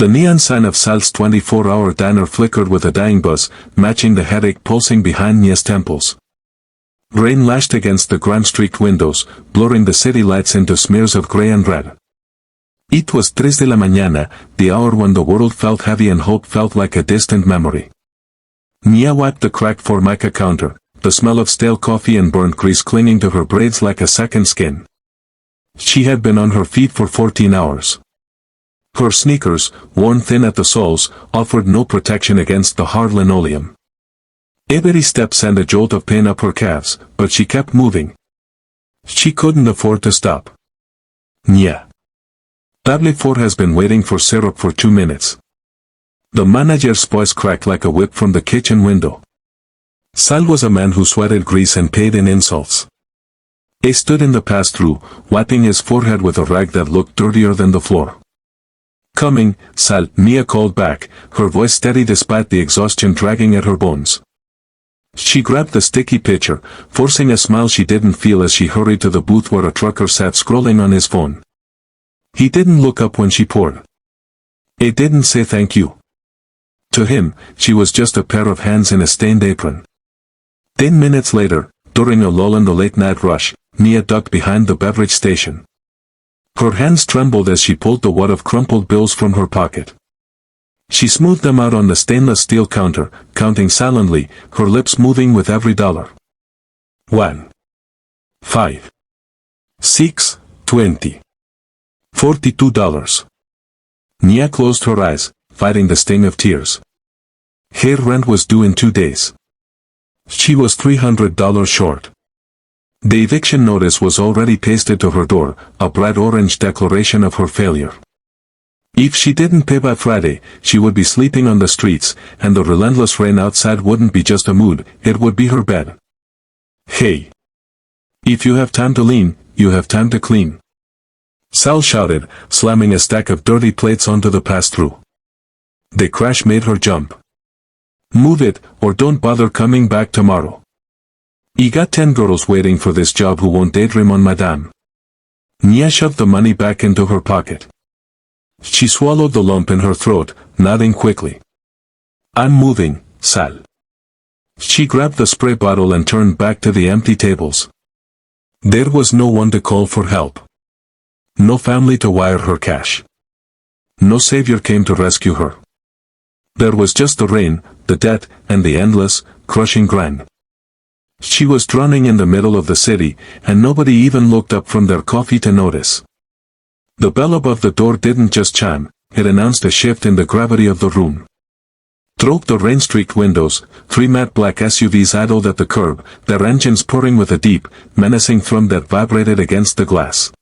The neon sign of Sal's 24-hour diner flickered with a dying buzz, matching the headache pulsing behind Nia's temples. Rain lashed against the grime-streaked windows, blurring the city lights into smears of gray and red. It was 3 de la mañana, the hour when the world felt heavy and hope felt like a distant memory. Nia wiped the cracked Formica counter, the smell of stale coffee and burnt grease clinging to her braids like a second skin. She had been on her feet for 14 hours. Her sneakers, worn thin at the soles, offered no protection against the hard linoleum. Every step sent a jolt of pain up her calves, but she kept moving. She couldn't afford to stop. Nia. Table 4 has been waiting for syrup for 2 minutes. The manager's voice cracked like a whip from the kitchen window. Sal was a man who sweated grease and paid in insults. He stood in the pass-through, wiping his forehead with a rag that looked dirtier than the floor. Coming, Sal, Nia called back, her voice steady despite the exhaustion dragging at her bones. She grabbed the sticky pitcher, forcing a smile she didn't feel as she hurried to the booth where a trucker sat scrolling on his phone. He didn't look up when she poured. He didn't say thank you. To him, she was just a pair of hands in a stained apron. 10 minutes later, during a lull in the late-night rush, Nia ducked behind the beverage station. Her hands trembled as she pulled the wad of crumpled bills from her pocket. She smoothed them out on the stainless steel counter, counting silently, her lips moving with every dollar. 1. 5. 6. 20. $42. Nia closed her eyes, fighting the sting of tears. Her rent was due in 2 days. She was $300 short. The eviction notice was already pasted to her door, a bright orange declaration of her failure. If she didn't pay by Friday, she would be sleeping on the streets, and the relentless rain outside wouldn't be just a mood, it would be her bed. Hey! If you have time to lean, you have time to clean. Sal shouted, slamming a stack of dirty plates onto the pass-through. The crash made her jump. Move it, or don't bother coming back tomorrow. You got 10 girls waiting for this job who won't daydream on madame. Nia shoved the money back into her pocket. She swallowed the lump in her throat, nodding quickly. I'm moving, Sal. She grabbed the spray bottle and turned back to the empty tables. There was no one to call for help. No family to wire her cash. No savior came to rescue her. There was just the rain, the debt, and the endless, crushing grind. She was drowning in the middle of the city, and nobody even looked up from their coffee to notice. The bell above the door didn't just chime, it announced a shift in the gravity of the room. Through the rain-streaked windows, 3 matte black SUVs idled at the curb, their engines purring with a deep, menacing thrum that vibrated against the glass.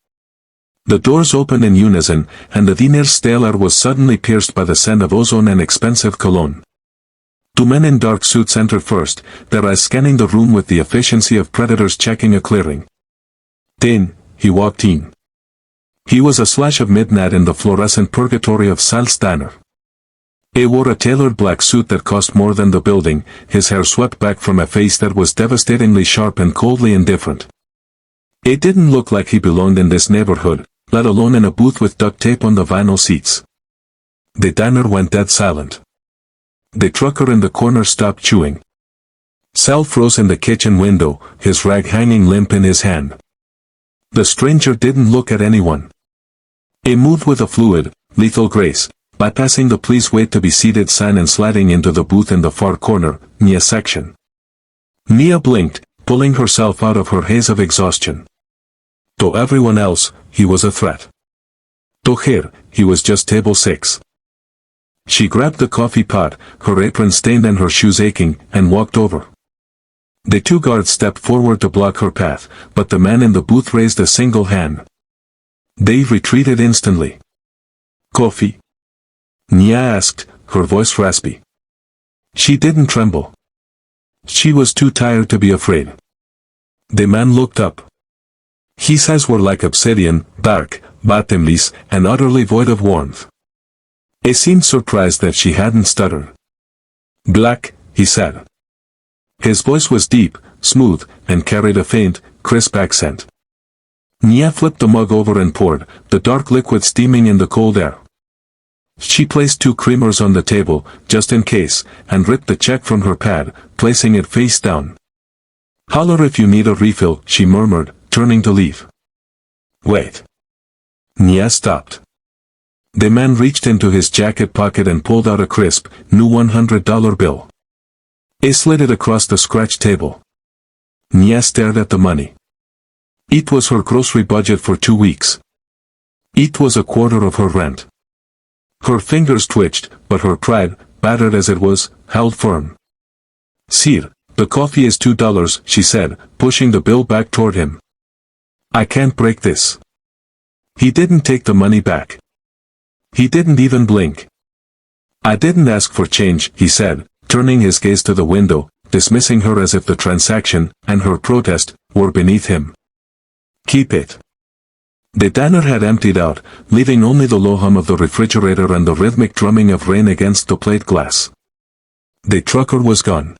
The doors opened in unison, and the diner stale air was suddenly pierced by the scent of ozone and expensive cologne. 2 men in dark suits entered first, their eyes scanning the room with the efficiency of predators checking a clearing. Then, he walked in. He was a slash of midnight in the fluorescent purgatory of Sal's diner. He wore a tailored black suit that cost more than the building, his hair swept back from a face that was devastatingly sharp and coldly indifferent. It didn't look like he belonged in this neighborhood, let alone in a booth with duct tape on the vinyl seats. The diner went dead silent. The trucker in the corner stopped chewing. Sal froze in the kitchen window, his rag hanging limp in his hand. The stranger didn't look at anyone. He moved with a fluid, lethal grace, bypassing the please wait to be seated sign and sliding into the booth in the far corner, Nia section. Nia blinked, pulling herself out of her haze of exhaustion. To everyone else, he was a threat. To her, he was just table 6. She grabbed the coffee pot, her apron stained and her shoes aching, and walked over. The 2 guards stepped forward to block her path, but the man in the booth raised a single hand. They retreated instantly. Coffee? Nia asked, her voice raspy. She didn't tremble. She was too tired to be afraid. The man looked up. His eyes were like obsidian, dark, bottomless, and utterly void of warmth. He seemed surprised that she hadn't stuttered. Black, he said. His voice was deep, smooth, and carried a faint, crisp accent. Nia flipped the mug over and poured, the dark liquid steaming in the cold air. She placed 2 creamers on the table, just in case, and ripped the check from her pad, placing it face down. "Holler if you need a refill," she murmured, turning to leave. "Wait." Nia stopped. The man reached into his jacket pocket and pulled out a crisp, new $100 bill. He slid it across the scratch table. Nia stared at the money. It was her grocery budget for 2 weeks. It was a quarter of her rent. Her fingers twitched, but her pride, battered as it was, held firm. "Sir, the coffee is $2, she said, pushing the bill back toward him. "I can't break this." He didn't take the money back. He didn't even blink. "I didn't ask for change," he said, turning his gaze to the window, dismissing her as if the transaction, and her protest, were beneath him. "Keep it." The diner had emptied out, leaving only the low hum of the refrigerator and the rhythmic drumming of rain against the plate glass. The trucker was gone.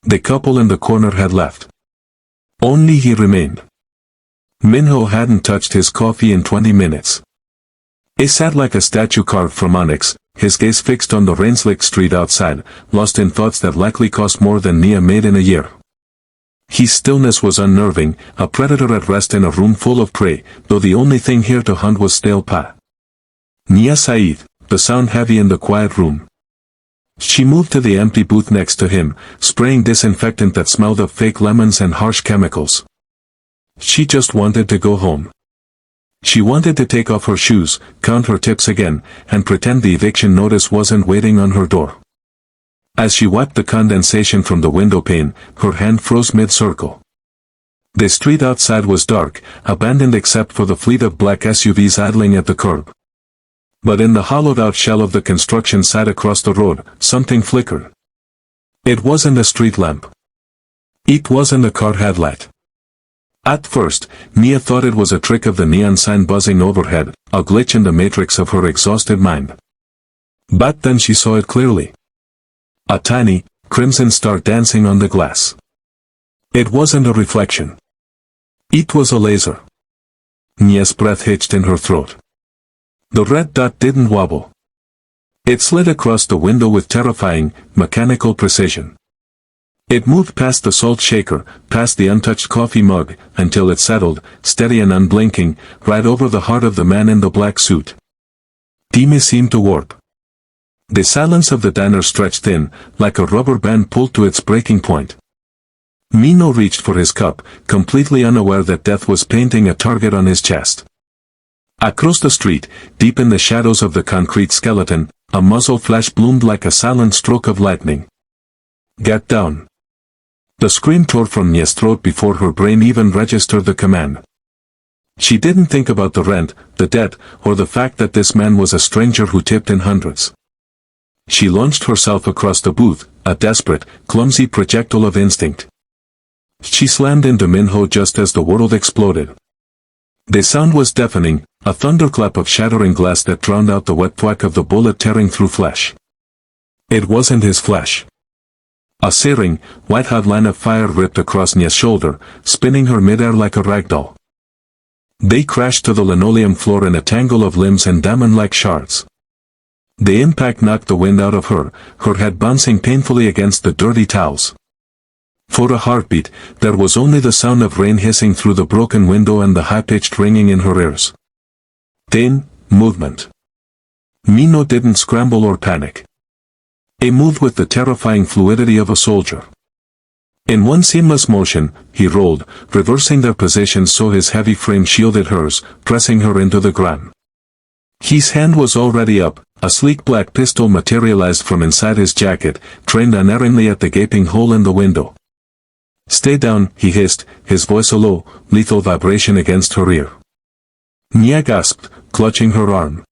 The couple in the corner had left. Only he remained. Minho hadn't touched his coffee in 20 minutes. He sat like a statue carved from onyx, his gaze fixed on the rain-slicked street outside, lost in thoughts that likely cost more than Nia made in a year. His stillness was unnerving, a predator at rest in a room full of prey, though the only thing here to hunt was stale pie. Nia Said, the sound heavy in the quiet room. She moved to the empty booth next to him, spraying disinfectant that smelled of fake lemons and harsh chemicals. She just wanted to go home. She wanted to take off her shoes, count her tips again, and pretend the eviction notice wasn't waiting on her door. As she wiped the condensation from the window pane, her hand froze mid-circle. The street outside was dark, abandoned except for the fleet of black SUVs idling at the curb. But in the hollowed-out shell of the construction site across the road, something flickered. It wasn't a street lamp. It wasn't a car headlight. At first, Nia thought it was a trick of the neon sign buzzing overhead, a glitch in the matrix of her exhausted mind. But then she saw it clearly. A tiny, crimson star dancing on the glass. It wasn't a reflection. It was a laser. Nia's breath hitched in her throat. The red dot didn't wobble. It slid across the window with terrifying, mechanical precision. It moved past the salt shaker, past the untouched coffee mug, until it settled, steady and unblinking, right over the heart of the man in the black suit. Dime seemed to warp. The silence of the diner stretched thin, like a rubber band pulled to its breaking point. Minho reached for his cup, completely unaware that death was painting a target on his chest. Across the street, deep in the shadows of the concrete skeleton, a muzzle flash bloomed like a silent stroke of lightning. "Get down." The scream tore from Nia's throat before her brain even registered the command. She didn't think about the rent, the debt, or the fact that this man was a stranger who tipped in hundreds. She launched herself across the booth, a desperate, clumsy projectile of instinct. She slammed into Minho just as the world exploded. The sound was deafening, a thunderclap of shattering glass that drowned out the wet thwack of the bullet tearing through flesh. It wasn't his flesh. A searing, white-hot line of fire ripped across Nia's shoulder, spinning her midair like a ragdoll. They crashed to the linoleum floor in a tangle of limbs and diamond-like shards. The impact knocked the wind out of her, her head bouncing painfully against the dirty towels. For a heartbeat, there was only the sound of rain hissing through the broken window and the high-pitched ringing in her ears. Then, movement. Minho didn't scramble or panic. He moved with the terrifying fluidity of a soldier. In one seamless motion, he rolled, reversing their positions so his heavy frame shielded hers, pressing her into the ground. His hand was already up, a sleek black pistol materialized from inside his jacket, trained unerringly at the gaping hole in the window. "Stay down," he hissed, his voice a low, lethal vibration against her ear. Nia gasped, clutching her arm.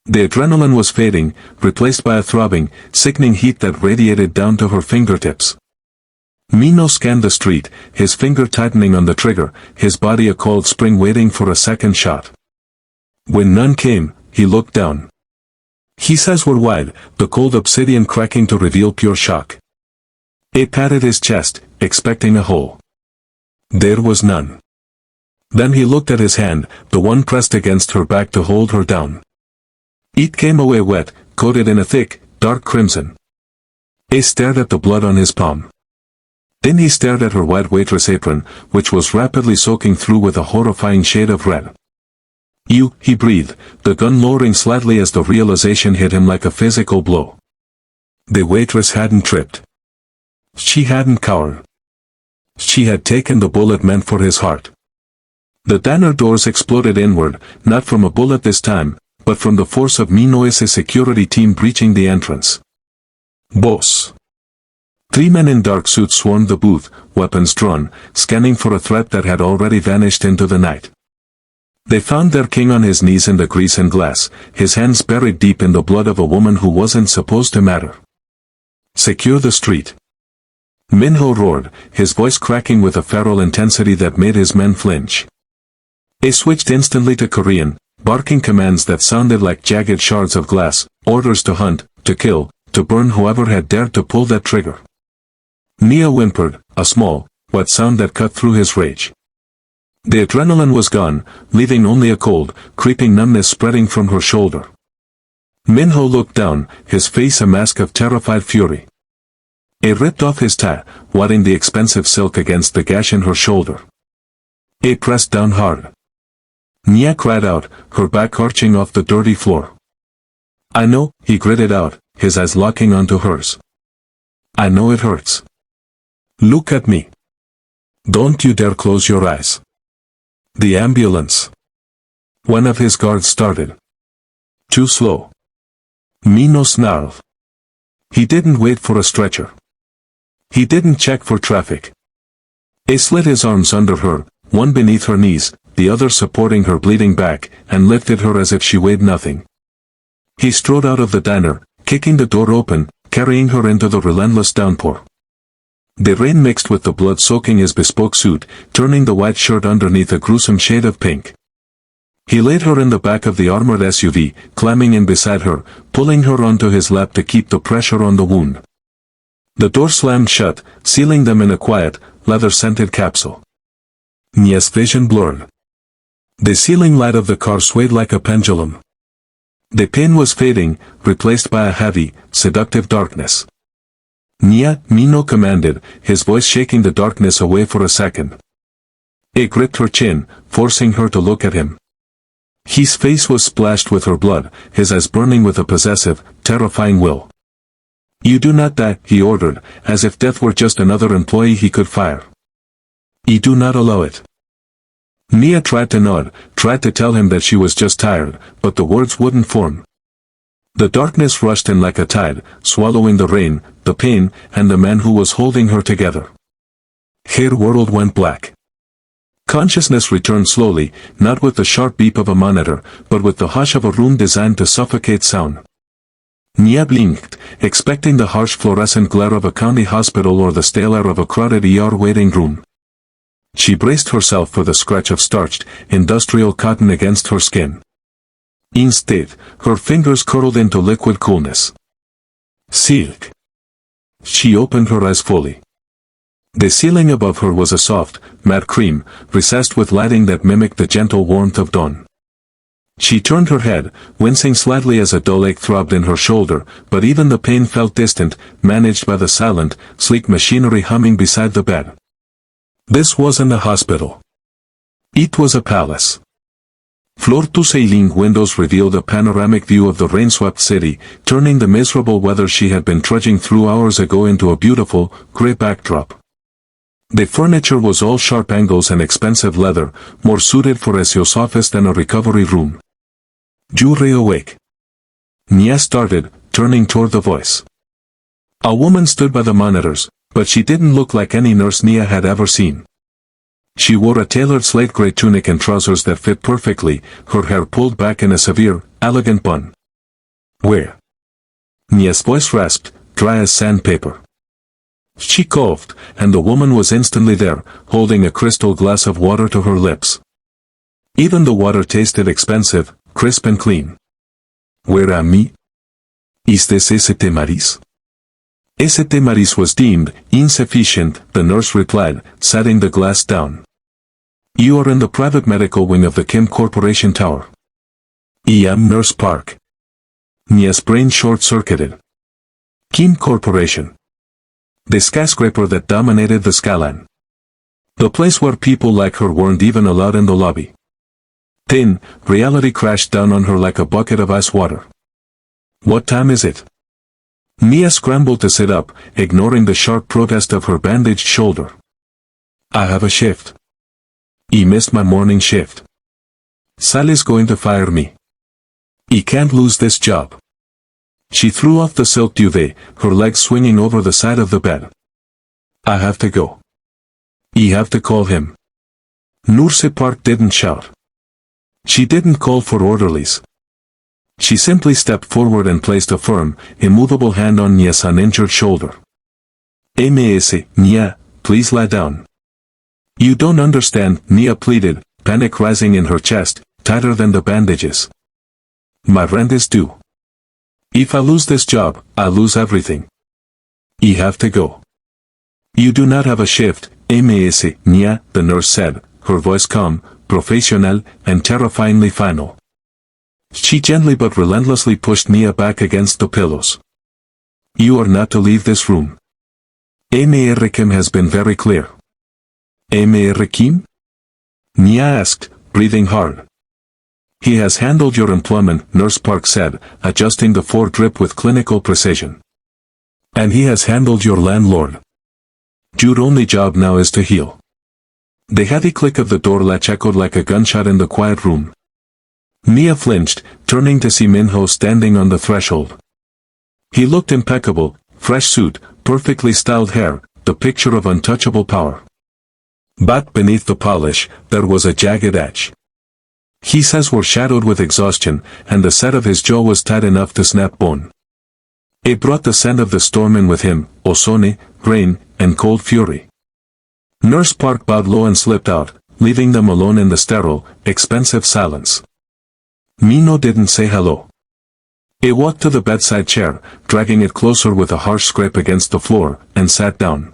The adrenaline was fading, replaced by a throbbing, sickening heat that radiated down to her fingertips. Minho scanned the street, his finger tightening on the trigger, his body a cold spring waiting for a second shot. When none came, he looked down. His eyes were wide, the cold obsidian cracking to reveal pure shock. He patted his chest, expecting a hole. There was none. Then he looked at his hand, the one pressed against her back to hold her down. It came away wet, coated in a thick, dark crimson. He stared at the blood on his palm. Then he stared at her white waitress apron, which was rapidly soaking through with a horrifying shade of red. "You," he breathed, the gun lowering slightly as the realization hit him like a physical blow. The waitress hadn't tripped. She hadn't cowered. She had taken the bullet meant for his heart. The diner doors exploded inward, not from a bullet this time, but from the force of Minoy's security team breaching the entrance. "Boss." 3 men in dark suits swarmed the booth, weapons drawn, scanning for a threat that had already vanished into the night. They found their king on his knees in the grease and glass, his hands buried deep in the blood of a woman who wasn't supposed to matter. "Secure the street." Minho roared, his voice cracking with a feral intensity that made his men flinch. He switched instantly to Korean, barking commands that sounded like jagged shards of glass, orders to hunt, to kill, to burn whoever had dared to pull that trigger. Nia whimpered, a small, wet sound that cut through his rage. The adrenaline was gone, leaving only a cold, creeping numbness spreading from her shoulder. Minho looked down, his face a mask of terrified fury. He ripped off his tie, wadding the expensive silk against the gash in her shoulder. He pressed down hard. Nia cried out, her back arching off the dirty floor. "I know," he gritted out, his eyes locking onto hers. "I know it hurts. Look at me. Don't you dare close your eyes." "The ambulance." One of his guards started. "Too slow." Mino snarled. He didn't wait for a stretcher. He didn't check for traffic. He slid his arms under her, one beneath her knees, the other supporting her bleeding back, and lifted her as if she weighed nothing. He strode out of the diner, kicking the door open, carrying her into the relentless downpour. The rain mixed with the blood soaking his bespoke suit, turning the white shirt underneath a gruesome shade of pink. He laid her in the back of the armored SUV, climbing in beside her, pulling her onto his lap to keep the pressure on the wound. The door slammed shut, sealing them in a quiet, leather-scented capsule. Nia's vision blurred. The ceiling light of the car swayed like a pendulum. The pain was fading, replaced by a heavy, seductive darkness. "Nia," Mino commanded, his voice shaking the darkness away for a second. He gripped her chin, forcing her to look at him. His face was splashed with her blood, his eyes burning with a possessive, terrifying will. "You do not die," he ordered, as if death were just another employee he could fire. "You do not allow it." Nia tried to nod, tried to tell him that she was just tired, but the words wouldn't form. The darkness rushed in like a tide, swallowing the rain, the pain, and the man who was holding her together. Her world went black. Consciousness returned slowly, not with the sharp beep of a monitor, but with the hush of a room designed to suffocate sound. Nia blinked, expecting the harsh fluorescent glare of a county hospital or the stale air of a crowded ER waiting room. She braced herself for the scratch of starched, industrial cotton against her skin. Instead, her fingers curled into liquid coolness. Silk. She opened her eyes fully. The ceiling above her was a soft, matte cream, recessed with lighting that mimicked the gentle warmth of dawn. She turned her head, wincing slightly as a dull ache throbbed in her shoulder, but even the pain felt distant, managed by the silent, sleek machinery humming beside the bed. This wasn't a hospital. It was a palace. Floor-to-ceiling windows revealed a panoramic view of the rain-swept city, turning the miserable weather she had been trudging through hours ago into a beautiful, grey backdrop. The furniture was all sharp angles and expensive leather, more suited for Ezio's office than a recovery room. "You awake?" Nia started, turning toward the voice. A woman stood by the monitors, but she didn't look like any nurse Nia had ever seen. She wore a tailored slate-gray tunic and trousers that fit perfectly, her hair pulled back in a severe, elegant bun. "Where?" Nia's voice rasped, dry as sandpaper. She coughed, and the woman was instantly there, holding a crystal glass of water to her lips. Even the water tasted expensive, crisp and clean. "Where am I? Is this St. Mary's?" St. Mary's was deemed insufficient, the nurse replied, setting the glass down. "You are in the private medical wing of the Kim Corporation Tower. I am Nurse Park." Mia's brain short-circuited. Kim Corporation. The skyscraper that dominated the skyline. The place where people like her weren't even allowed in the lobby. Then, reality crashed down on her like a bucket of ice water. What time is it? Mia scrambled to sit up, ignoring the sharp protest of her bandaged shoulder. I have a shift. I missed my morning shift. Sally's going to fire me. I can't lose this job. She threw off the silk duvet, her legs swinging over the side of the bed. I have to go. I have to call him. Nurse Park didn't shout. She didn't call for orderlies. She simply stepped forward and placed a firm, immovable hand on Nia's uninjured shoulder. Ms. Nia, please lie down. You don't understand, Nia pleaded, panic rising in her chest, tighter than the bandages. My rent is due. If I lose this job, I lose everything. I have to go. You do not have a shift, Ms. Nia, the nurse said, her voice calm, professional, and terrifyingly final. She gently but relentlessly pushed Nia back against the pillows. You are not to leave this room. Mr. Kim has been very clear. Mr. Kim? Nia asked, breathing hard. He has handled your employment, Nurse Park said, adjusting the foredrip with clinical precision. And he has handled your landlord. Your only job now is to heal. The heavy click of the door latch echoed like a gunshot in the quiet room. Nia flinched, turning to see Minho standing on the threshold. He looked impeccable, fresh suit, perfectly styled hair, the picture of untouchable power. But beneath the polish, there was a jagged edge. His eyes were shadowed with exhaustion, and the set of his jaw was tight enough to snap bone. It brought the scent of the storm in with him, ozone, rain, and cold fury. Nurse Park bowed low and slipped out, leaving them alone in the sterile, expensive silence. Minho didn't say hello. He walked to the bedside chair, dragging it closer with a harsh scrape against the floor, and sat down.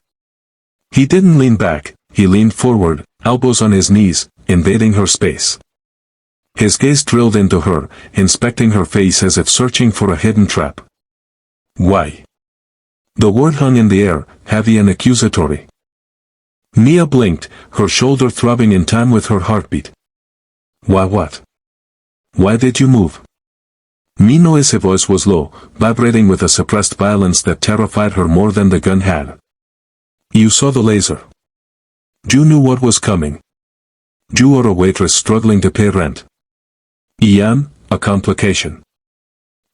He didn't lean back, he leaned forward, elbows on his knees, invading her space. His gaze drilled into her, inspecting her face as if searching for a hidden trap. Why? The word hung in the air, heavy and accusatory. Nia blinked, her shoulder throbbing in time with her heartbeat. Why what? Why did you move? Minho's voice was low, vibrating with a suppressed violence that terrified her more than the gun had. You saw the laser. You knew what was coming. You are a waitress struggling to pay rent. I am, a complication.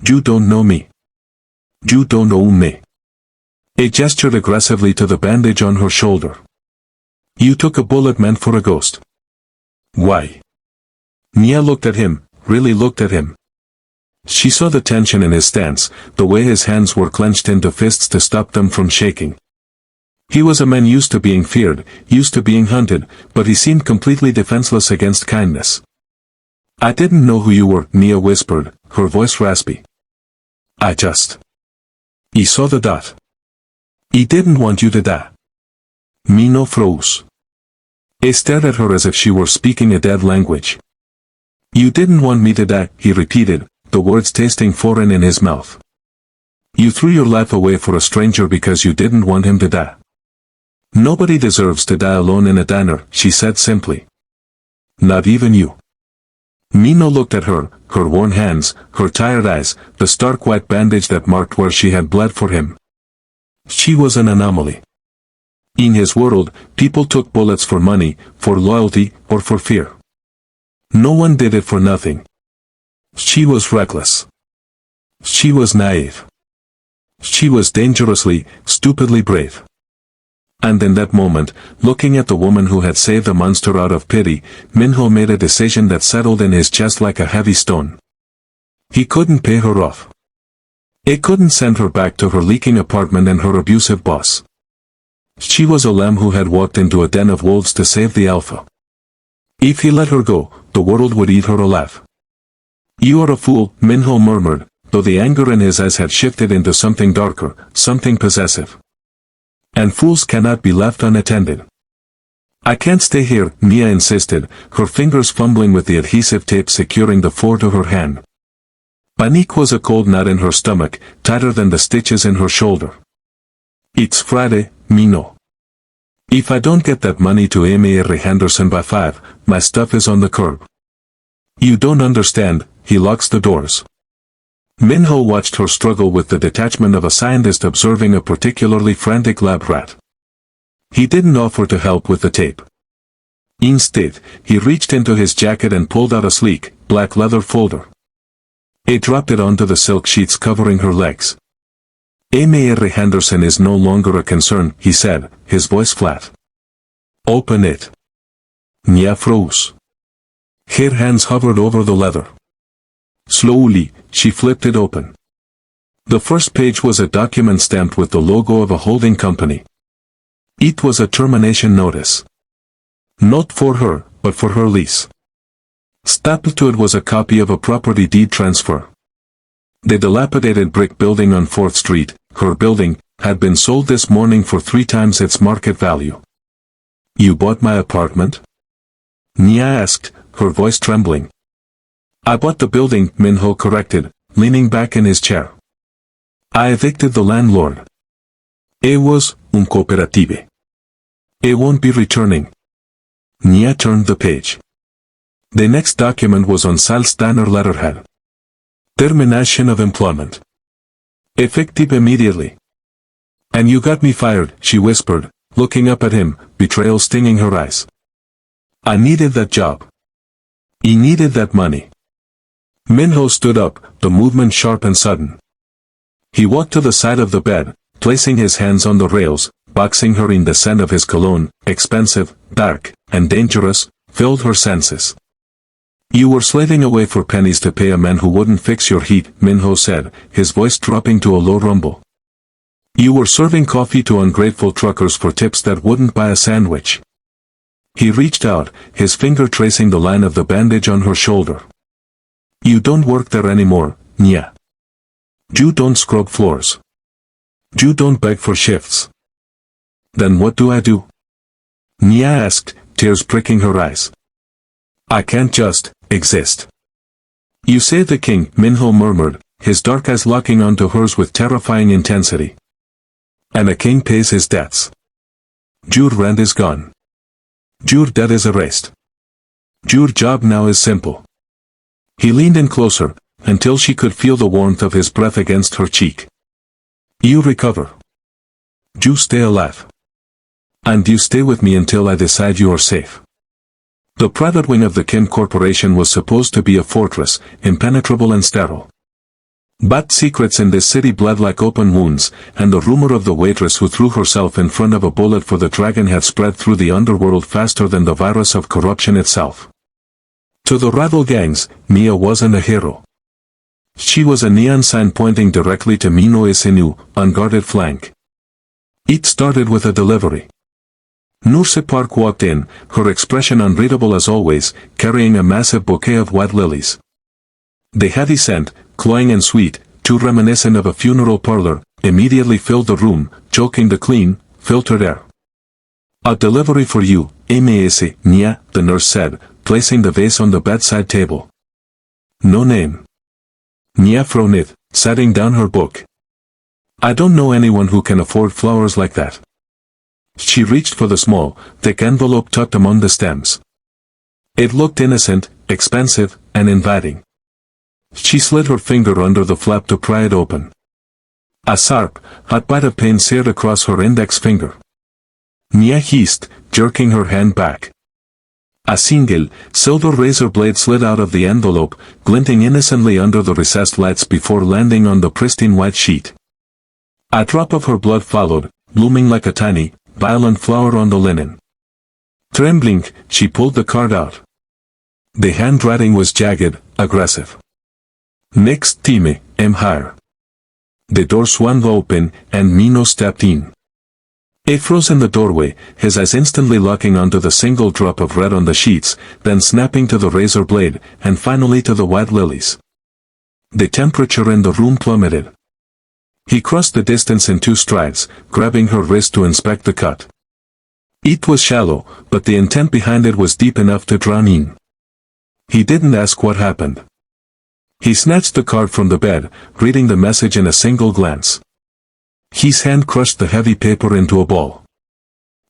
You don't know me. You don't own me. He gestured aggressively to the bandage on her shoulder. You took a bullet meant for a ghost. Why? Nia looked at him, really looked at him. She saw the tension in his stance, the way his hands were clenched into fists to stop them from shaking. He was a man used to being feared, used to being hunted, but he seemed completely defenseless against kindness. I didn't know who you were, Nia whispered, her voice raspy. I saw the dot. He didn't want you to die. Minho froze. He stared at her as if she were speaking a dead language. You didn't want me to die, he repeated, the words tasting foreign in his mouth. You threw your life away for a stranger because you didn't want him to die. Nobody deserves to die alone in a diner, she said simply. Not even you. Minho looked at her, her worn hands, her tired eyes, the stark white bandage that marked where she had bled for him. She was an anomaly. In his world, people took bullets for money, for loyalty, or for fear. No one did it for nothing. She was reckless. She was naive. She was dangerously, stupidly brave. And in that moment, looking at the woman who had saved the monster out of pity, Minho made a decision that settled in his chest like a heavy stone. He couldn't pay her off. He couldn't send her back to her leaking apartment and her abusive boss. She was a lamb who had walked into a den of wolves to save the alpha. If he let her go, the world would eat her alive. You are a fool, Minho murmured, though the anger in his eyes had shifted into something darker, something possessive. And fools cannot be left unattended. I can't stay here, Nia insisted, her fingers fumbling with the adhesive tape securing the floor to her hand. Panique was a cold knot in her stomach, tighter than the stitches in her shoulder. It's Friday, Mino. If I don't get that money to Mr. Henderson by 5, my stuff is on the curb. You don't understand, he locks the doors. Minho watched her struggle with the detachment of a scientist observing a particularly frantic lab rat. He didn't offer to help with the tape. Instead, he reached into his jacket and pulled out a sleek, black leather folder. He dropped it onto the silk sheets covering her legs. Mr. Henderson is no longer a concern, he said, his voice flat. Open it. Nya froze. Her hands hovered over the leather. Slowly, she flipped it open. The first page was a document stamped with the logo of a holding company. It was a termination notice. Not for her, but for her lease. Stapled to it was a copy of a property deed transfer. The dilapidated brick building on 4th Street, her building, had been sold this morning for 3 times its market value. You bought my apartment? Nia asked, her voice trembling. I bought the building, Minho corrected, leaning back in his chair. I evicted the landlord. It was un cooperative. It won't be returning. Nia turned the page. The next document was on Sal Stanner letterhead. Termination of employment. Effective immediately. And you got me fired, she whispered, looking up at him, betrayal stinging her eyes. I needed that job. He needed that money. Minho stood up, the movement sharp and sudden. He walked to the side of the bed, placing his hands on the rails, boxing her in the scent of his cologne, expensive, dark, and dangerous, filled her senses. You were slaving away for pennies to pay a man who wouldn't fix your heat, Minho said, his voice dropping to a low rumble. You were serving coffee to ungrateful truckers for tips that wouldn't buy a sandwich. He reached out, his finger tracing the line of the bandage on her shoulder. You don't work there anymore, Nia. You don't scrub floors. You don't beg for shifts. Then what do I do? Nia asked, tears pricking her eyes. I can't just exist. You saved the king, Minho murmured, his dark eyes locking onto hers with terrifying intensity. And a king pays his debts. Your rent is gone. Your debt is erased. Your job now is simple. He leaned in closer, until she could feel the warmth of his breath against her cheek. You recover. You stay alive. And you stay with me until I decide you are safe. The private wing of the Kim Corporation was supposed to be a fortress, impenetrable and sterile. But secrets in this city bled like open wounds, and the rumor of the waitress who threw herself in front of a bullet for the dragon had spread through the underworld faster than the virus of corruption itself. To the rival gangs, Mia wasn't a hero. She was a neon sign pointing directly to Mino Isinu, unguarded flank. It started with a delivery. Nurse Park walked in, her expression unreadable as always, carrying a massive bouquet of white lilies. The heavy scent, cloying and sweet, too reminiscent of a funeral parlor, immediately filled the room, choking the clean, filtered air. A delivery for you, Ms. Nia, the nurse said, placing the vase on the bedside table. No name. Nia frowned, setting down her book. I don't know anyone who can afford flowers like that. She reached for the small, thick envelope tucked among the stems. It looked innocent, expensive, and inviting. She slid her finger under the flap to pry it open. A sharp, hot bite of pain seared across her index finger. Nia hissed, jerking her hand back. A single, silver razor blade slid out of the envelope, glinting innocently under the recessed lights before landing on the pristine white sheet. A drop of her blood followed, blooming like a tiny, violent flower on the linen. Trembling, she pulled the card out. The handwriting was jagged, aggressive. Next time, I'm here. The door swung open, and Mino stepped in. He froze in the doorway, his eyes instantly locking onto the single drop of red on the sheets, then snapping to the razor blade, and finally to the white lilies. The temperature in the room plummeted. He crossed the distance in 2 strides, grabbing her wrist to inspect the cut. It was shallow, but the intent behind it was deep enough to drown in. He didn't ask what happened. He snatched the card from the bed, reading the message in a single glance. His hand crushed the heavy paper into a ball.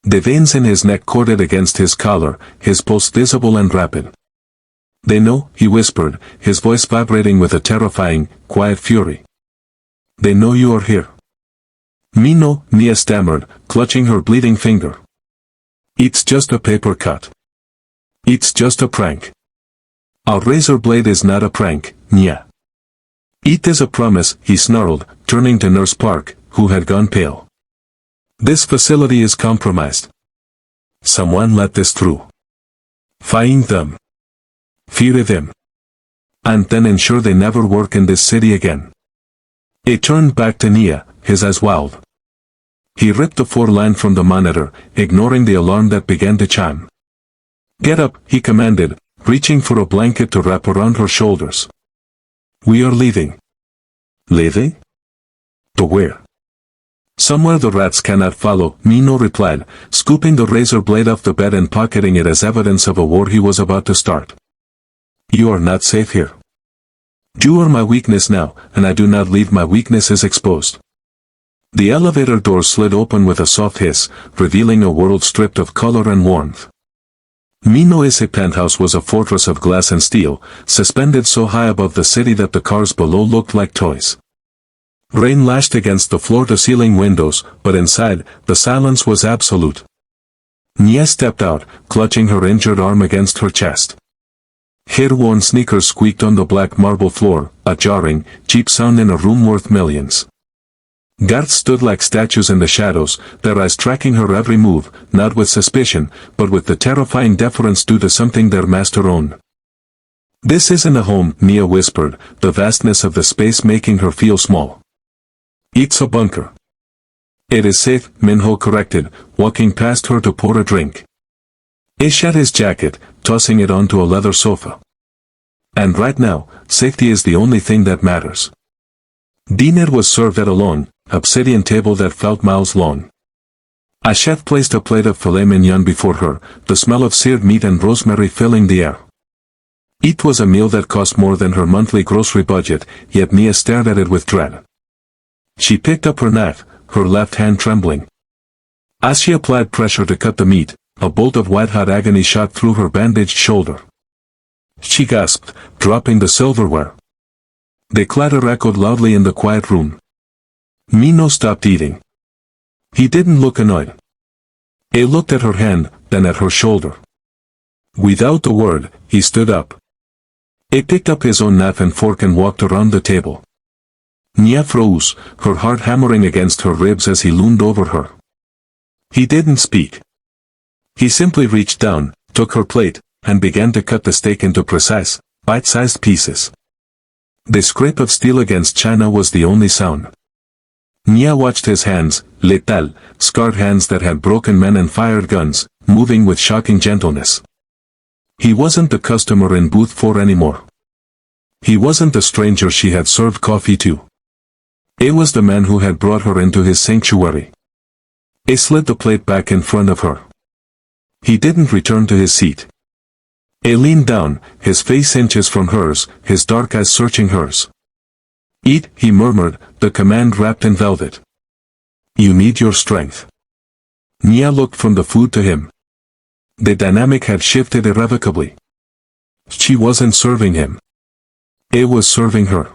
The veins in his neck corded against his collar, his pulse visible and rapid. "They know," he whispered, his voice vibrating with a terrifying, quiet fury. "They know you are here." "Me no," Nia stammered, clutching her bleeding finger. "It's just a paper cut. It's just a prank." "Our razor blade is not a prank, Nia. It is a promise," he snarled, turning to Nurse Park, who had gone pale. "This facility is compromised. Someone let this through. Find them. Fire them. And then ensure they never work in this city again." He turned back to Nia, his eyes wild. He ripped the 4-line from the monitor, ignoring the alarm that began to chime. "Get up," he commanded, reaching for a blanket to wrap around her shoulders. "We are leaving." "Leaving? To where?" "Somewhere the rats cannot follow," Mino replied, scooping the razor blade off the bed and pocketing it as evidence of a war he was about to start. "You are not safe here. You are my weakness now, and I do not leave my weaknesses exposed." The elevator door slid open with a soft hiss, revealing a world stripped of color and warmth. Mino's penthouse was a fortress of glass and steel, suspended so high above the city that the cars below looked like toys. Rain lashed against the floor-to-ceiling windows, but inside, the silence was absolute. Nia stepped out, clutching her injured arm against her chest. Hair-worn sneakers squeaked on the black marble floor, a jarring, cheap sound in a room worth millions. Guards stood like statues in the shadows, their eyes tracking her every move, not with suspicion, but with the terrifying deference due to something their master owned. "This isn't a home," Nia whispered, the vastness of the space making her feel small. "It's a bunker." "It is safe," Minho corrected, walking past her to pour a drink. He shed his jacket, tossing it onto a leather sofa. "And right now, safety is the only thing that matters." Dinner was served at a long, obsidian table that felt miles long. A chef placed a plate of filet mignon before her, the smell of seared meat and rosemary filling the air. It was a meal that cost more than her monthly grocery budget, yet Nia stared at it with dread. She picked up her knife, her left hand trembling. As she applied pressure to cut the meat, a bolt of white-hot agony shot through her bandaged shoulder. She gasped, dropping the silverware. The clatter echoed loudly in the quiet room. Mino stopped eating. He didn't look annoyed. He looked at her hand, then at her shoulder. Without a word, he stood up. He picked up his own knife and fork and walked around the table. Nia froze, her heart hammering against her ribs as he loomed over her. He didn't speak. He simply reached down, took her plate, and began to cut the steak into precise, bite-sized pieces. The scrape of steel against china was the only sound. Nia watched his hands, lethal, scarred hands that had broken men and fired guns, moving with shocking gentleness. He wasn't the customer in booth 4 anymore. He wasn't the stranger she had served coffee to. It was the man who had brought her into his sanctuary. He slid the plate back in front of her. He didn't return to his seat. He leaned down, his face inches from hers, his dark eyes searching hers. "Eat," he murmured, the command wrapped in velvet. "You need your strength." Nia looked from the food to him. The dynamic had shifted irrevocably. She wasn't serving him. It was serving her.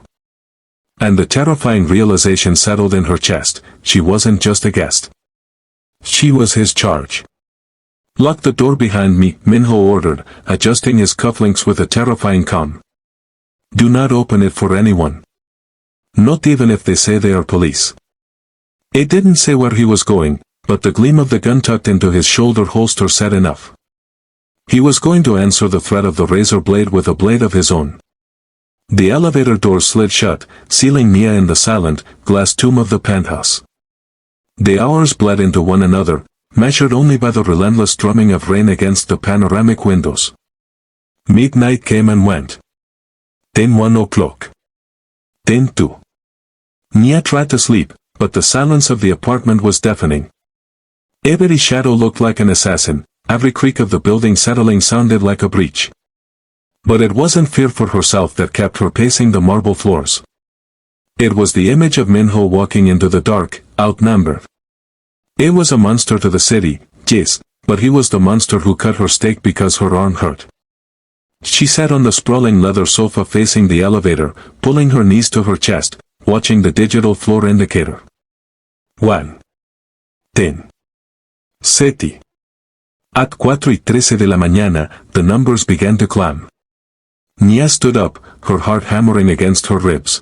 And the terrifying realization settled in her chest, she wasn't just a guest. She was his charge. "Lock the door behind me," Minho ordered, adjusting his cufflinks with a terrifying calm. "Do not open it for anyone. Not even if they say they are police." It didn't say where he was going, but the gleam of the gun tucked into his shoulder holster said enough. He was going to answer the threat of the razor blade with a blade of his own. The elevator door slid shut, sealing Nia in the silent, glass tomb of the penthouse. The hours bled into one another, measured only by the relentless drumming of rain against the panoramic windows. Midnight came and went. Then 1 o'clock. Then 2. Nia tried to sleep, but the silence of the apartment was deafening. Every shadow looked like an assassin, every creak of the building settling sounded like a breach. But it wasn't fear for herself that kept her pacing the marble floors. It was the image of Minho walking into the dark, outnumbered. It was a monster to the city, yes, but he was the monster who cut her steak because her arm hurt. She sat on the sprawling leather sofa facing the elevator, pulling her knees to her chest, watching the digital floor indicator. 1. 10. 7. At 4:13 de la mañana, the numbers began to climb. Nia stood up, her heart hammering against her ribs.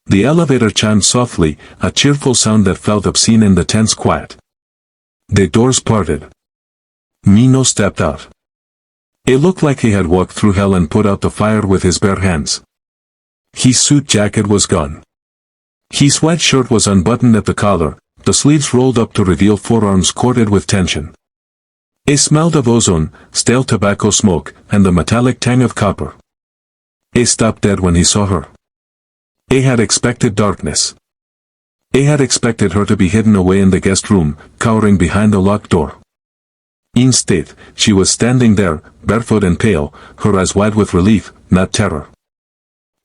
The elevator chimed softly, a cheerful sound that felt obscene in the tense quiet. The doors parted. Minho stepped out. It looked like he had walked through hell and put out the fire with his bare hands. His suit jacket was gone. His white shirt was unbuttoned at the collar, the sleeves rolled up to reveal forearms corded with tension. It smelled of ozone, stale tobacco smoke, and the metallic tang of copper. He stopped dead when he saw her. He had expected darkness. He had expected her to be hidden away in the guest room, cowering behind a locked door. Instead, she was standing there, barefoot and pale, her eyes wide with relief, not terror.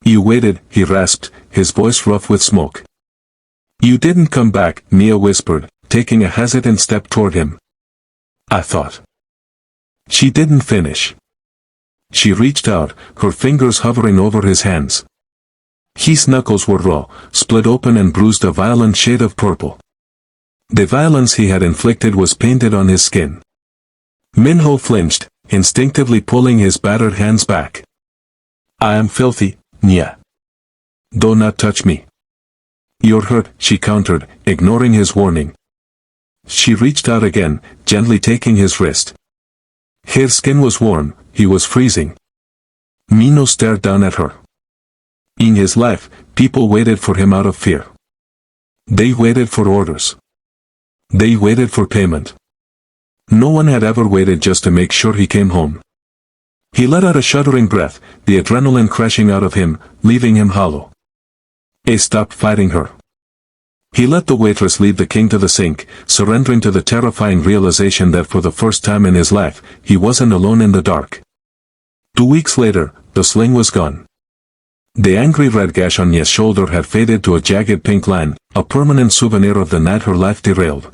"You waited," he rasped, his voice rough with smoke. "You didn't come back," Nia whispered, taking a hesitant step toward him. "I thought." She didn't finish. She reached out, her fingers hovering over his hands. His knuckles were raw, split open and bruised a violent shade of purple. The violence he had inflicted was painted on his skin. Minho flinched, instinctively pulling his battered hands back. "I am filthy, Nia. Do not touch me." "You're hurt," she countered, ignoring his warning. She reached out again, gently taking his wrist. His skin was warm, he was freezing. Minho stared down at her. In his life, people waited for him out of fear. They waited for orders. They waited for payment. No one had ever waited just to make sure he came home. He let out a shuddering breath, the adrenaline crashing out of him, leaving him hollow. He stopped fighting her. He let the waitress lead the king to the sink, surrendering to the terrifying realization that for the first time in his life, he wasn't alone in the dark. 2 weeks later, the sling was gone. The angry red gash on Nia's shoulder had faded to a jagged pink line, a permanent souvenir of the night her life derailed.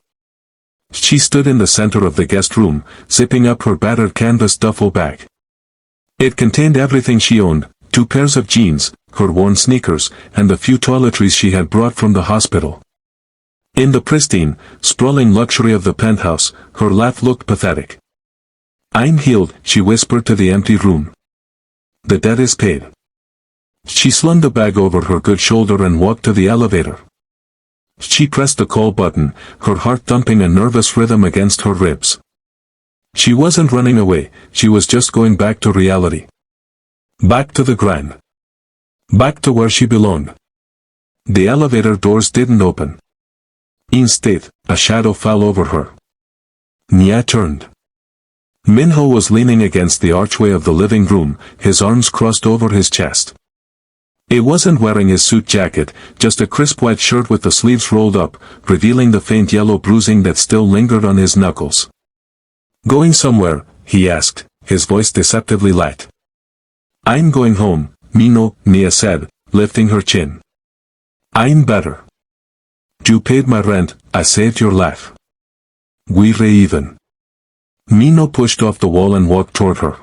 She stood in the center of the guest room, zipping up her battered canvas duffel bag. It contained everything she owned, 2 pairs of jeans, her worn sneakers, and the few toiletries she had brought from the hospital. In the pristine, sprawling luxury of the penthouse, her laugh looked pathetic. "I'm healed," she whispered to the empty room. "The debt is paid." She slung the bag over her good shoulder and walked to the elevator. She pressed the call button, her heart thumping a nervous rhythm against her ribs. She wasn't running away, she was just going back to reality. Back to the grind. Back to where she belonged. The elevator doors didn't open. Instead, a shadow fell over her. Nia turned. Minho was leaning against the archway of the living room, his arms crossed over his chest. He wasn't wearing his suit jacket, just a crisp white shirt with the sleeves rolled up, revealing the faint yellow bruising that still lingered on his knuckles. "Going somewhere?" he asked, his voice deceptively light. "I'm going home, Minho," Nia said, lifting her chin. "I'm better. You paid my rent, I saved your life. We're even." Minho pushed off the wall and walked toward her.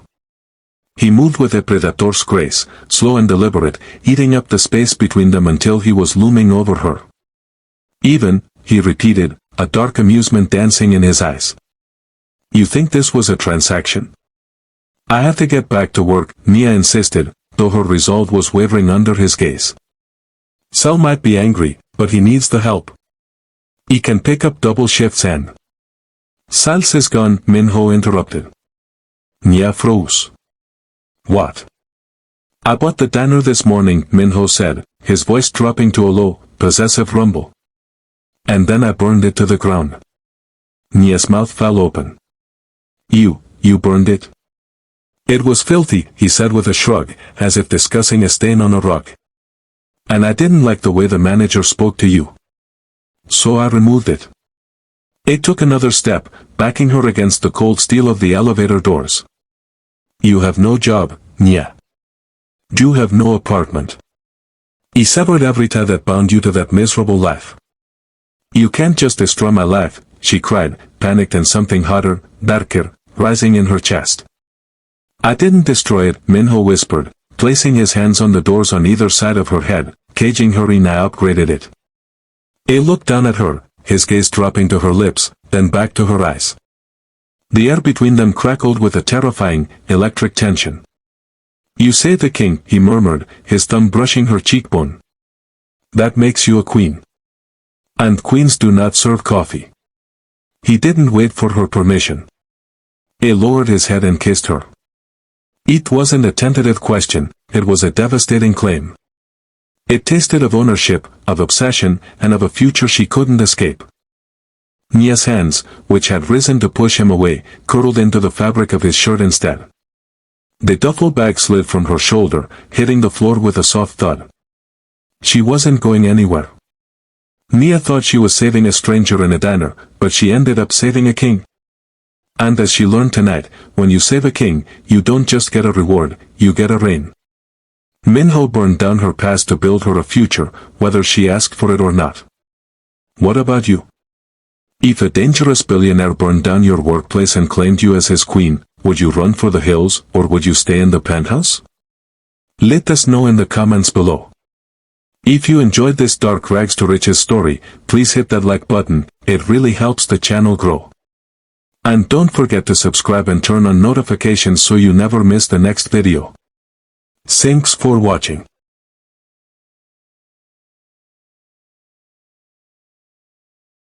He moved with a predator's grace, slow and deliberate, eating up the space between them until he was looming over her. "Even," he repeated, a dark amusement dancing in his eyes. "You think this was a transaction?" "I have to get back to work," Nia insisted, though her resolve was wavering under his gaze. "Sal might be angry, but he needs the help. He can pick up double shifts and—" "Sal's is gone," Minho interrupted. Nia froze. "What?" "I bought the diner this morning," Minho said, his voice dropping to a low, possessive rumble. "And then I burned it to the ground." Nia's mouth fell open. You burned it?" "It was filthy," he said with a shrug, as if discussing a stain on a rug. "And I didn't like the way the manager spoke to you. So I removed it." It took another step, backing her against the cold steel of the elevator doors. "You have no job," Nya. You have no apartment. I severed every tie that bound you to that miserable life. You can't just destroy my life, she cried, panicked and something hotter, darker, rising in her chest. I didn't destroy it, Minho whispered, placing his hands on the doors on either side of her head, caging her in. I upgraded it. He looked down at her, his gaze dropping to her lips, then back to her eyes. The air between them crackled with a terrifying, electric tension. You saved the king, he murmured, his thumb brushing her cheekbone. That makes you a queen. And queens do not serve coffee. He didn't wait for her permission. He lowered his head and kissed her. It wasn't a tentative question, it was a devastating claim. It tasted of ownership, of obsession, and of a future she couldn't escape. Nya's hands, which had risen to push him away, curled into the fabric of his shirt instead. The duffel bag slid from her shoulder, hitting the floor with a soft thud. She wasn't going anywhere. Nya thought she was saving a stranger in a diner, but she ended up saving a king. And as she learned tonight, when you save a king, you don't just get a reward, you get a reign. Minho burned down her past to build her a future, whether she asked for it or not. What about you? If a dangerous billionaire burned down your workplace and claimed you as his queen, would you run for the hills, or would you stay in the penthouse? Let us know in the comments below. If you enjoyed this dark rags to riches story, please hit that like button, it really helps the channel grow. And don't forget to subscribe and turn on notifications so you never miss the next video. Thanks for watching.